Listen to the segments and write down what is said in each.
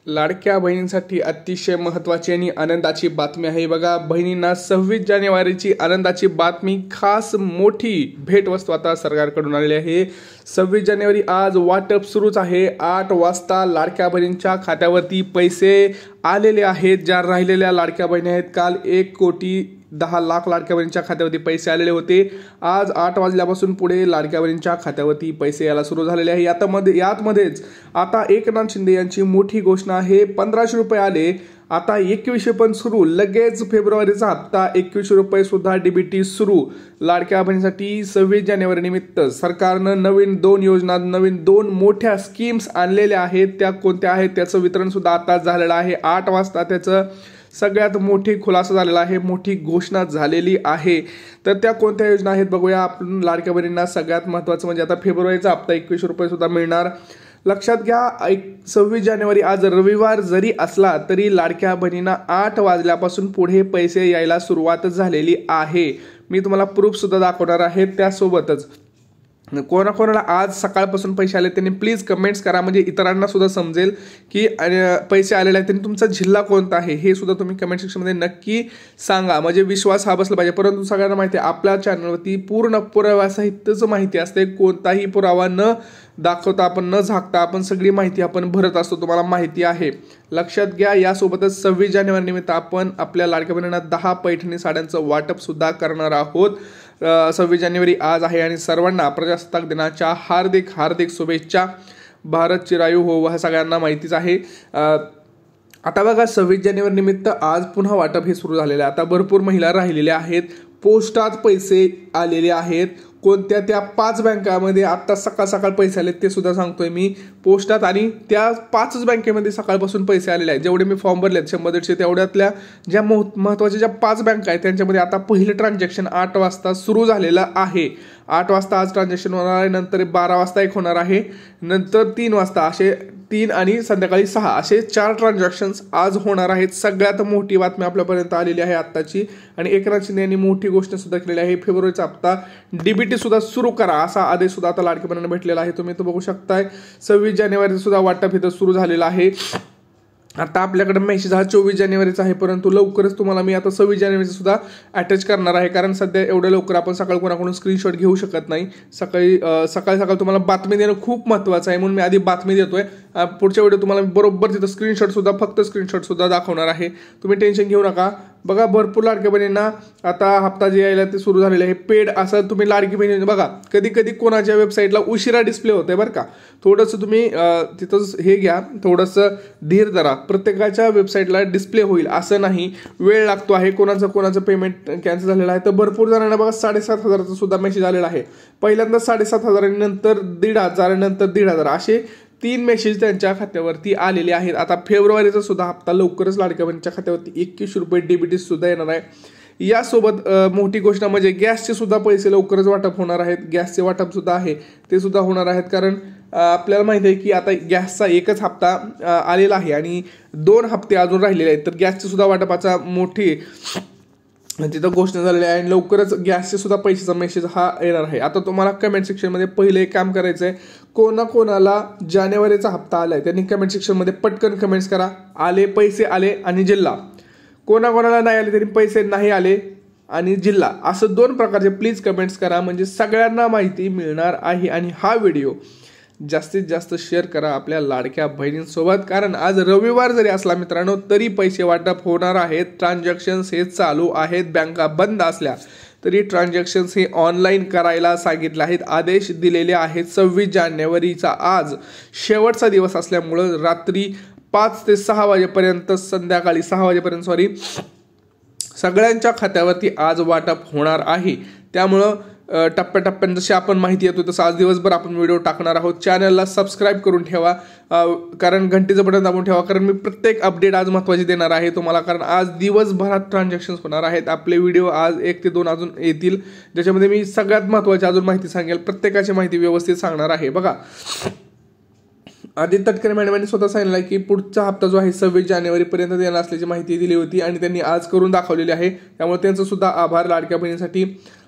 लाडक्या बहिणींसाठी अतिशय महत्त्वाची आणि आनंदाची बातमी आहे बघा. बहिणींना 26 जानेवारीची आनंदाची बातमी, खास मोठी भेटवस्तू आता सरकारकडून आलेली आहे. 26 जानेवारी आज वाटप सुरूच आहे. 8 वाजता लाडक्या बहिणींच्या खात्यावरती पैसे आलेले आहेत. ज्या राहिलेल्या लाडक्या बहिणी आहेत, काल 1,10,00,000 लाडक्या बहिणींच्या खात्यावरती पैसे आलेले होते. आज 8 वाजल्यापासून पुढे लाडक्या बहिणींच्या खात्यावरती पैसे यायला सुरू झालेले आहे. यातमध्येच आता एकनाथ शिंदे यांची मोठी घोषणा आहे. 1500 रुपये आले. आता 2100 पण सुरू. लगेच फेब्रुवारीचा हप्ता 2100 सुद्धा डीबीटी सुरू. लाडक्या बहिणीसाठी 26 जानेवारी निमित्त सरकारनं नवीन 2 योजना, नवीन 2 मोठ्या स्कीम्स आणलेल्या आहेत. त्या कोणत्या आहेत त्याचं वितरण सुद्धा आता झालेलं आहे. 8 वाजता त्याचं सगळ्यात मोठी खुलासा झालेला आहे, मोठी घोषणा झालेली आहे. तर त्या कोणत्या योजना आहेत बघूया आपण. लाडक्या बहिणींना सगळ्यात महत्त्वाचं म्हणजे आता फेब्रुवारीचा हप्ता 2100 सुद्धा मिळणार. लक्षात घ्या, 26 जानेवारी आज रविवार जरी असला तरी लाडक्या बहिणींना 8 वाजल्यापासून पुढे पैसे यायला सुरुवात झालेली आहे. मी तुम्हाला प्रूफ सुद्धा दाखवणार आहे. त्यासोबतच कोणाकोणाला आज सकाळपासून पैसे आले त्यांनी प्लीज कमेंट्स करा, म्हणजे इतरांना सुद्धा समजेल की पैसे आलेले आहेत. त्यांनी तुमचा जिल्हा कोणता आहे हे सुद्धा तुम्ही कमेंट सेक्शनमध्ये नक्की सांगा, म्हणजे विश्वास हा बसला पाहिजे. परंतु सगळ्यांना माहिती आहे आपल्या चॅनलवरती पूर्ण पुराव्यासहितच माहिती असते. कोणताही पुरावा न दाखवता आपण, न झाकता आपण सगळी माहिती आपण भरत असतो, तुम्हाला माहिती आहे. लक्षात घ्या. यासोबतच 26 जानेवारी निमित्त आपण आपल्या लाडक्या बहिणींना 10 पैठणी साड्यांचं वाटप सुद्धा करणार आहोत. 26 जानेवारी आज आहे आणि सर्वांना प्रजासत्ताक दिनाच्या हार्दिक हार्दिक शुभेच्छा. भारत चिरायू हो, ह्या सगळ्यांना माहितीच आहे. आता बघा, 26 जानेवारी निमित्त आज पुन्हा वाटप हे सुरू झालेले आहे. आता भरपूर महिला राहिलेल्या आहेत. पोस्टात पैसे आलेले आहेत. कोणत्या त्या 5 बँकामध्ये आत्ता सकाळ सकाळ पैसे आले ते सुद्धा सांगतोय मी. पोस्टात आणि त्या 5च बँकेमध्ये सकाळपासून पैसे आलेले आहेत. जेवढे मी फॉर्म भरले आहेत 100-150, तेवढ्यातल्या ज्या महत्त्वाच्या ज्या 5 बँका आहेत त्यांच्यामध्ये आता पहिलं ट्रान्झॅक्शन 8 वाजता सुरू झालेलं आहे. 8 वाजता आज ट्रान्झॅक्शन होणार आहे. नंतर 12 वाजता एक होणार आहे. नंतर 3 वाजता, असे 3 आणि संध्याकाळी 6 असे 4 ट्रान्झॅक्शन्स आज होणार आहेत. सगळ्यात मोठी बातमी आपल्यापर्यंत आलेली आहे आत्ताची. आणि एकनाथ शिंदे यांनी मोठी गोष्ट सुद्धा केलेली आहे. फेब्रुवारीचा हप्ता डीबीटी सुद्धा सुरू करा असा आदेश सुद्धा आता लाडक्या बहिणींना भेटलेला आहे. तुम्ही तो बघू शकताय. 26 जानेवारी सुद्धा वाटप इथं सुरू झालेलं आहे. आता आपल्याकडे मेसेज हा 24 जानेवारीचा आहे, परंतु लवकरच तुम्हाला मी आता 26 जानेवारीचा सुद्धा अटॅच करणार आहे. कारण सध्या एवढ्या लवकर आपण सकाळ कोणाकडून स्क्रीनशॉट घेऊ शकत नाही. सकाळी तुम्हाला बातमी देणं खूप महत्त्वाचं आहे, म्हणून मी आधी बातमी देतोय. पुढच्या व्हिडिओ तुम्हाला बरोबर तिथं फक्त स्क्रीनशॉट सुद्धा दाखवणार आहे. तुम्ही टेन्शन घेऊ नका. बघा, भरपूर लाडक्या बहिणींना आता हप्ता जे यायला ते सुरू झालेले आहे. पेड असं तुम्ही लाडकी बहिणी बघा, कधी कधी कोणाच्या वेबसाईटला उशिरा डिस्प्ले होतंय बरं का. थोडंसं तुम्ही तिथंच हे घ्या, थोडंसं धीर धरा. प्रत्येकाच्या वेबसाईटला डिस्प्ले होईल असं नाही, वेळ लागतो आहे. कोणाचं पेमेंट कॅन्सल झालेलं आहे. तर भरपूर जणांना बघा 7,500चा सुद्धा मेसेज आलेला आहे. पहिल्यांदा 7,500, नंतर 1,500, नंतर 1,500 असे 3 मेसेज त्यांच्या खात्यावरती आलेले आहेत. आता फेब्रुवारीचा सुद्धा हप्ता लवकरच लाडक्या बहिणीच्या खात्यावरती 2100 रुपये डीबीटी सुद्धा येणार आहे. यासोबत मोठी गोष्ट म्हणजे गॅसचे सुद्धा पैसे लवकरच वाटप होणार आहेत. गॅसचे वाटप सुद्धा आहे ते सुद्धा होणार आहेत. कारण आपल्याला माहिती आहे की आता गॅसचा एकच हप्ता आलेला आहे आणि 2 हप्ते अजून राहिलेले आहेत. तर गॅसचे सुद्धा वाटपाचा मोठी तिथं घोषणा झालेली आहे आणि लवकरच गॅसचे सुद्धा पैशाचा मेसेज हा येणार आहे. आता तुम्हाला कमेंट सेक्शनमध्ये पहिले एक काम करायचं आहे. कोणाला जानेवारीचा हप्ता आलाय त्यांनी कमेंट सेक्शनमध्ये पटकन कमेंट्स करा. आले, पैसे आले आणि जिल्हा. कोणाला नाही आले तरी पैसे नाही आले आणि जिल्हा, असं 2 प्रकारचे प्लीज कमेंट्स करा, म्हणजे सगळ्यांना माहिती मिळणार आहे. आणि हा व्हिडिओ जास्तीत जास्त शेअर करा आपल्या लाडक्या बहिणींसोबत. कारण आज रविवार जरी असला मित्रांनो तरी पैसे वाटप होणार आहेत. ट्रान्झॅक्शन्स हे चालू आहेत. बँका बंद असल्या तरी ट्रान्झॅक्शन्स हे ऑनलाईन करायला सांगितले आहेत, आदेश दिलेले आहेत. 26 जानेवारीचा आज शेवटचा दिवस असल्यामुळं रात्री 5 ते 6 वाजेपर्यंत, संध्याकाळी 6 वाजेपर्यंत सगळ्यांच्या खात्यावरती आज वाटप होणार आहे. त्यामुळं टप्प्याटप्प्यानं जशी आपण माहिती येतो तसं आज दिवसभर आपण व्हिडिओ टाकणार आहोत. चॅनलला सबस्क्राईब करून ठेवा, कारण घंटीचं बटन दाबून ठेवा, कारण मी प्रत्येक अपडेट आज महत्त्वाची देणार आहे तुम्हाला. कारण आज दिवसभरात ट्रान्झॅक्शन्स होणार आहेत. आपले व्हिडिओ आज 1 ते 2 अजून येतील, ज्याच्यामध्ये मी सगळ्यात महत्त्वाची अजून माहिती सांगेल. प्रत्येकाची माहिती व्यवस्थित सांगणार आहे. बघा, आदित्य तटकरे मॅडमांनी स्वतः सांगितलं की पुढचा हप्ता जो आहे 26 जानेवारीपर्यंत येणार असल्याची माहिती दिली होती आणि त्यांनी आज करून दाखवलेली आहे. त्यामुळे त्यांचं सुद्धा आभार लाडक्या बहिणीसाठी.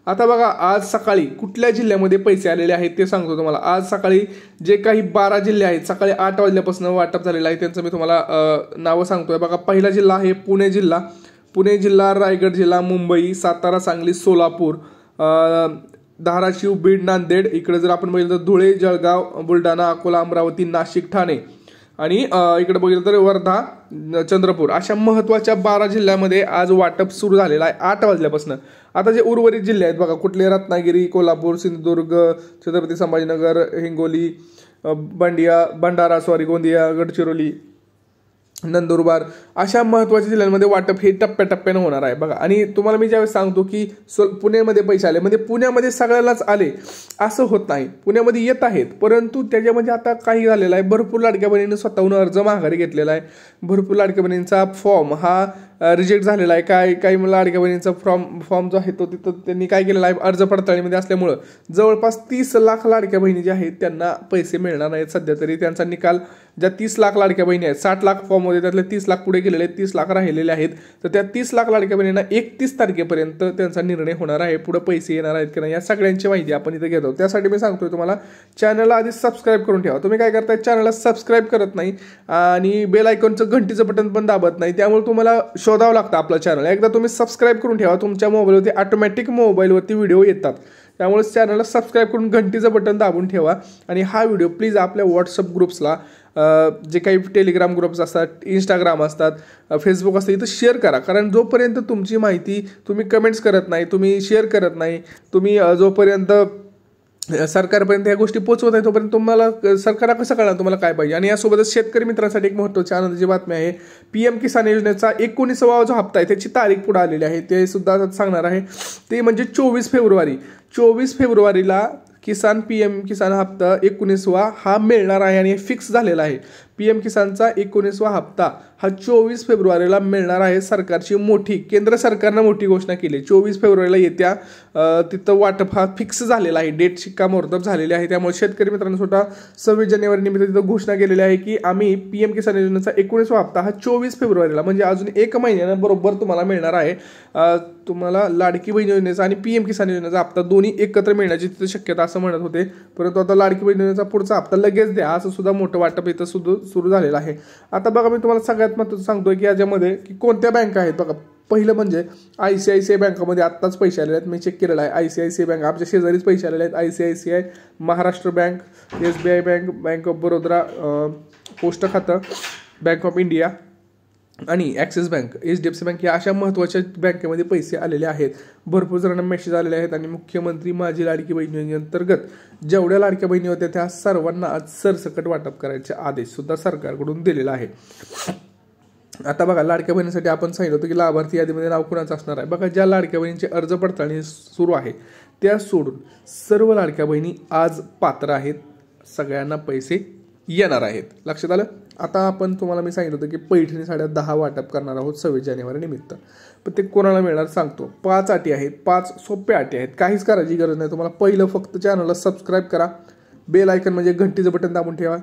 आता बघा आज सकाळी कुठल्या जिल्ह्यामध्ये पैसे आलेले आहेत ते सांगतो तुम्हाला. आज सकाळी जे काही 12 जिल्हे आहेत सकाळी 8 वाजल्यापासून वाटप झालेलं आहे त्यांचं मी तुम्हाला नावं सांगतोय. बघा पहिला जिल्हा आहे पुणे जिल्हा, रायगड जिल्हा, मुंबई, सातारा, सांगली, सोलापूर, धाराशिव, बीड, नांदेड. इकडे जर आपण बघितलं तर धुळे, जळगाव, बुलढाणा, अकोला, अमरावती, नाशिक, ठाणे आणि इकडे बघितलं तर वर्धा, चंद्रपूर अशा महत्वाच्या 12 जिल्ह्यामध्ये आज वाटप सुरू झालेलं आहे 8 वाजल्यापासून. आता जे उर्वरित जिल्हे आहेत बघा कुठले रत्नागिरी, कोल्हापूर, सिंधुदुर्ग, छत्रपती संभाजीनगर, हिंगोली, गोंदिया, गडचिरोली, नंदुरबार अशा महत्वाच्या जिल्ह्यांमध्ये वाटप हे टप्प्याटप्प्याने होणार आहे बघा. आणि तुम्हाला मी ज्यावेळेस सांगतो की पुण्यामध्ये पैसे आले म्हणजे पुण्यामध्ये सगळ्यालाच आले असं होत नाही. पुण्यामध्ये येत आहेत परंतु त्याच्यामध्ये आता काही झालेलं आहे. भरपूर लाडक्या बहिणींनी स्वतःहून अर्ज माघारी घेतलेला आहे. भरपूर लाडक्या बहिणींचा फॉर्म हा रिजेक्ट झालेला आहे. काही लाडक्या बहिणींचा फॉर्म जो आहे तो तिथं त्यांनी काय केलेला आहे अर्ज पडताळणीमध्ये असल्यामुळं जवळपास 30 लाख लाडक्या बहिणी ज्या आहेत त्यांना पैसे मिळणार नाहीत सध्या तरी. त्यांचा निकाल ज्या 30 लाख लाडक्या बहिणी आहेत 60 लाख फॉर्म होते त्यातले 30 लाख पुढे गेलेले आहेत, 30 लाख राहिलेले आहेत. तर त्या 30 लाख लाडक्या बहिणींना 31 तारखेपर्यंत त्यांचा निर्णय होणार आहे. पुढे पैसे येणार आहेत की नाही या सगळ्यांची माहिती आपण इथे घेतो. त्यासाठी मी सांगतोय तुम्हाला चॅनलला आधी सबस्क्राईब करून ठेवा. तुम्ही काय करताय चॅनलला सबस्क्राईब करत नाही आणि बेल आयकॉनचं घंटीचं बटन पण दाबत नाही. त्यामुळे तुम्हाला शोधावं लागतं आपलं चॅनल. एकदा तुम्ही सबस्क्राईब करून ठेवा तुमच्या मोबाईलवरती ऑटोमॅटिक मोबाईलवरती व्हिडिओ येतात. त्यामुळे चॅनलला सबस्क्राईब करून घंटीचं बटन दाबून ठेवा आणि हा व्हिडिओ प्लीज आपल्या व्हॉट्सअप ग्रुप्सला जे काही टेलिग्राम ग्रुप्स असतात, इंस्टाग्राम असतात, फेसबुक असतं इथं शेअर करा. कारण जोपर्यंत तुमची माहिती तुम्ही कमेंट्स करत नाही, तुम्ही शेअर करत नाही, तुम्ही जोपर्यंत सरकारपर्यंत या गोष्टी पोहोचवत आहे तोपर्यंत तुम्हाला सरकारला कसं कळणार तुम्हाला काय पाहिजे. आणि यासोबतच शेतकरी मित्रांसाठी एक महत्त्वाची आनंदाची बातमी आहे. PM किसान योजनेचा 19वा जो हप्ता आहे त्याची तारीख पुढे आलेली आहे ते सुद्धा सांगणार आहे. ते म्हणजे 24 फेब्रुवारीला PM किसान हप्ता 19वा हा मिळणार आहे आणि फिक्स झालेला आहे. PM किसानचा 19वा हप्ता हा 24 फेब्रुवारीला मिळणार आहे. केंद्र सरकारनं मोठी घोषणा केली. 24 फेब्रुवारीला येत्या तिथं वाटप हा फिक्स झालेला आहे. डेट शिक्कामोर्तब झालेली आहे. त्यामुळे शेतकरी मित्रांनो सुद्धा 26 जानेवारी निमित्त तिथं घोषणा केलेली आहे की आम्ही PM किसान योजनेचा 19वा हप्ता हा 24 फेब्रुवारीला म्हणजे अजून 1 महिन्यानं बरोबर तुम्हाला मिळणार आहे. तुम्हाला लाडकी बहीण योजनेचा आणि PM किसान योजनेचा हप्ता दोन्ही एकत्र मिळण्याची तिथं शक्यता असं म्हणत होते. परंतु आता लाडकी बहीण योजनेचा पुढचा हप्ता लगेच द्या असं सुद्धा मोठं वाटप इथं सुरू झालेलं आहे. आता बघा मी तुम्हाला सगळ्यात महत्त्वाचं सांगतोय की याच्यामध्ये की कोणत्या बँका आहेत बघा. पहिलं म्हणजे ICICI बँकामध्ये आत्ताच पैसे आलेले आहेत. मी चेक केलेला आहे. ICICI बँक आमच्या शेजारीच पैसे आलेले आहेत. ICICI, Maharashtra bank, SBI bank, bank of Baroda, post खातं, बँक ऑफ इंडिया आणि ॲक्सिस बँक, HDFC बँक या अशा महत्त्वाच्या बँकेमध्ये पैसे आलेले आहेत. भरपूर जणांना मेसेज आलेले आहेत आणि मुख्यमंत्री माझी लाडकी बहीण योजनेअंतर्गत जेवढ्या लाडक्या बहिणी होत्या त्या सर्वांना आज सरसकट वाटप करायचे आदेश सुद्धा सरकारकडून दिलेला आहे. आता बघा लाडक्या बहिणीसाठी आपण सांगितलं होतं की लाभार्थी यादीमध्ये नाव कुणाचं असणार आहे. बघा ज्या लाडक्या बहिणींचे अर्ज पडताळणी सुरू आहे त्या सोडून सर्व लाडक्या बहिणी आज पात्र आहेत. सगळ्यांना पैसे येणार आहेत. लक्षात आलं. आता आपण तुम्हाला मी सांगितलं होतं की पैठणी साड्या 10 वाटप करणार आहोत 26 जानेवारी निमित्त. पण ते कोणाला मिळणार सांगतो. 5 अटी आहेत, 5 सोप्या अटी आहेत. काहीच करायची गरज नाही तुम्हाला. पहिलं फक्त चॅनलला सबस्क्राईब करा, बेल आयकन म्हणजे घंटीचं बटन दाबून ठेवा.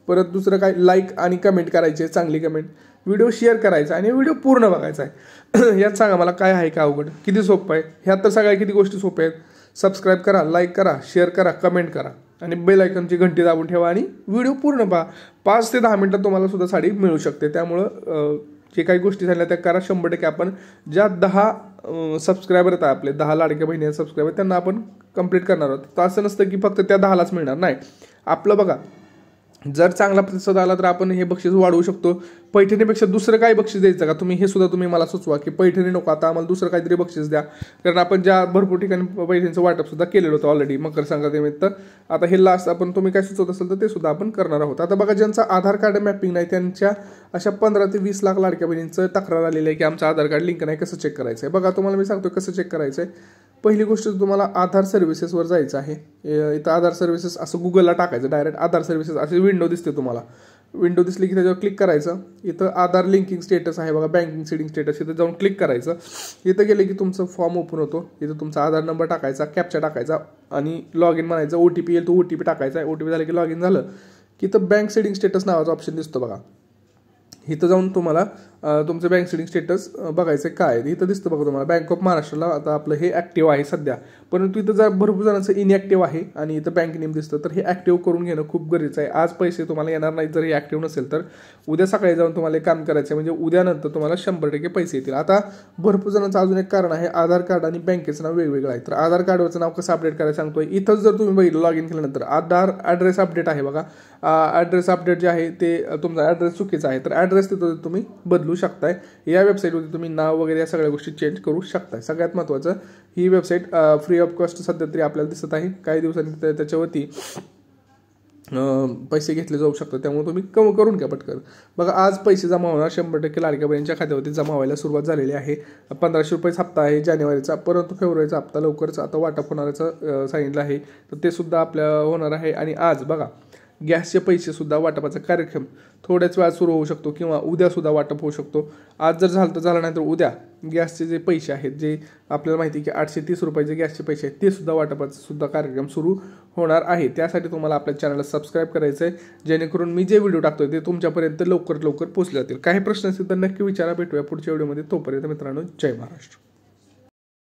परत दुसरं काय लाईक आणि कमेंट करायचे, चांगली कमेंट, व्हिडिओ शेअर करायचा आणि व्हिडिओ पूर्ण बघायचा आहे. यात सांगा मला काय आहे का अवघड, किती सोपं आहे. ह्यात तर सगळ्या किती गोष्टी सोप्या आहेत. सबस्क्राईब करा, लाईक करा, शेअर करा, कमेंट करा आणि बेल आयकॉनची घंटी दाबून ठेवा आणि व्हिडिओ पूर्ण पहा. 5 ते 10 मिनिटात तुम्हाला सुद्धा साडी मिळू शकते. त्यामुळं जे काही गोष्टी झाल्या त्या करा. 100% आपण ज्या 10 सबस्क्रायबर आहेत आपले 10 लाडक्या बहिणी सबस्क्रायबर त्यांना आपण कंप्लीट करणार आहोत. तर असं नसतं की फक्त त्या 10लाच मिळणार नाही. आपलं बघा जर चांगला प्रतिसाद आला तर आपण हे बक्षीस वाढवू शकतो. पैठणीपेक्षा दुसरं काय बक्षीस द्यायचं का तुम्ही हे सुद्धा तुम्ही मला सुचवा की पैठणी नको आता आम्हाला दुसरं काहीतरी बक्षीस द्या. कारण आपण ज्या भरपूर ठिकाणी पैठणीचं वाटप सुद्धा केलेलं होतं ऑलरेडी मकर संक्रांतीनिमित्त. आता हे लास्ट आपण तुम्ही काय सुचवत असेल तर ते सुद्धा आपण करणार आहोत. आता बघा ज्यांचं आधार कार्ड मॅपिंग नाही त्यांच्या अशा 15 ते 20 लाख लाडक्या बहिणींचं तक्रार आलेली आहे की आमचं आधार कार्ड लिंक नाही, कसं चेक करायचं आहे. बघा तुम्हाला मी सांगतो कसं चेक करायचं आहे. पहिली गोष्ट तुम्हाला आधार सर्व्हिसेसवर जायचं आहे. इथं आधार सर्व्हिसेस असं गुगलला टाकायचं, डायरेक्ट आधार सर्व्हिसेस अशी विंडो दिसते तुम्हाला. विंडो दिसली की त्याच्यावर क्लिक करायचं. इथं आधार लिंकिंग स्टेटस आहे बघा, बँकिंग सेटिंग स्टेटस, इथं जाऊन क्लिक करायचं. इथं गेले की तुमचं फॉर्म ओपन होतो. इथं तुमचा आधार नंबर टाकायचा, कॅप्चा टाकायचा आणि लॉग इन म्हणायचं. OTP येईल तो OTP टाकायचा. OTP झालं की लॉग इन झालं की इथं बँक सेटिंग स्टेटस नावाचा ऑप्शन दिसतो बघा. इथं जाऊन तुम्हाला तुमचं बँक सेटिंग स्टेटस बघायचं काय आहे. इथं दिसतं बघा तुम्हाला बँक ऑफ महाराष्ट्रला आता आपलं हे ॲक्टिव्ह आहे सध्या. परंतु इथं जर भरपूर जणांचं इनॅक्टिव्ह आहे आणि इथं बँक नेम दिसतं, तर हे ॲक्टिव्ह करून घेणं खूप गरजेचं आहे. आज पैसे तुम्हाला येणार नाही जर हे ॲक्टिव्ह नसेल तर. उद्या सकाळी जाऊन तुम्हाला काम करायचं आहे, म्हणजे उद्यानंतर तुम्हाला 100% पैसे येतील. आता भरपूर जणांचं अजून एक कारण आहे, आधार कार्ड आणि बँकेचं नाव वेगवेगळं आहे. तर आधार कार्डवरचं नाव कसं अपडेट करायचं सांगतोय. इथंच जर तुम्ही बघितलं लॉग इन केल्यानंतर आधार ॲड्रेस अपडेट आहे बघा. ॲड्रेस अपडेट जे आहे ते तुमचा ॲड्रेस चुकीचा आहे, तर ॲड्रेस तिथं तुम्ही बदलू शकताय. या वेबसाईटवरती तुम्ही नाव वगैरे या सगळ्या गोष्टी चेंज करू शकताय. सगळ्यात महत्त्वाचं, ही वेबसाईट फ्री ऑफ कॉस्ट सध्या तरी आपल्याला दिसत आहे. काही दिवसांनी त्याच्यावरती पैसे घेतले जाऊ शकतात, त्यामुळे तुम्ही करून घ्या पटकन. बघा आज पैसे जमा होणार 100% लाडक्या बहिणींच्या खात्यावरती जमा व्हायला सुरुवात झालेली आहे. 1500 रुपये हप्ता आहे जानेवारीचा, परंतु फेब्रुवारीचा हप्ता लवकरच आता वाटप होण्याचं सांगितलं आहे, तर ते सुद्धा आपल्या होणार आहे. आणि आज बघा गॅसचे पैसे सुद्धा वाटपाचा कार्यक्रम थोड्याच वेळात सुरू होऊ शकतो किंवा उद्या सुद्धा वाटप होऊ शकतो. आज जर झालं तर झालं नाही तर उद्या गॅसचे जे पैसे आहेत, जे आपल्याला माहिती आहे की 830 रुपयाचे गॅसचे पैसे आहेत, ते सुद्धा वाटपाचा सुद्धा कार्यक्रम सुरू होणार आहे. त्यासाठी तुम्हाला आपल्या चॅनलला सबस्क्राईब करायचं आहे, जेणेकरून मी जे व्हिडिओ टाकतोय ते तुमच्यापर्यंत लवकर पोहोचले जातील. काही प्रश्न असतील तर नक्की विचारा. भेटूया पुढच्या व्हिडिओमध्ये. तोपर्यंत मित्रांनो, जय महाराष्ट्र.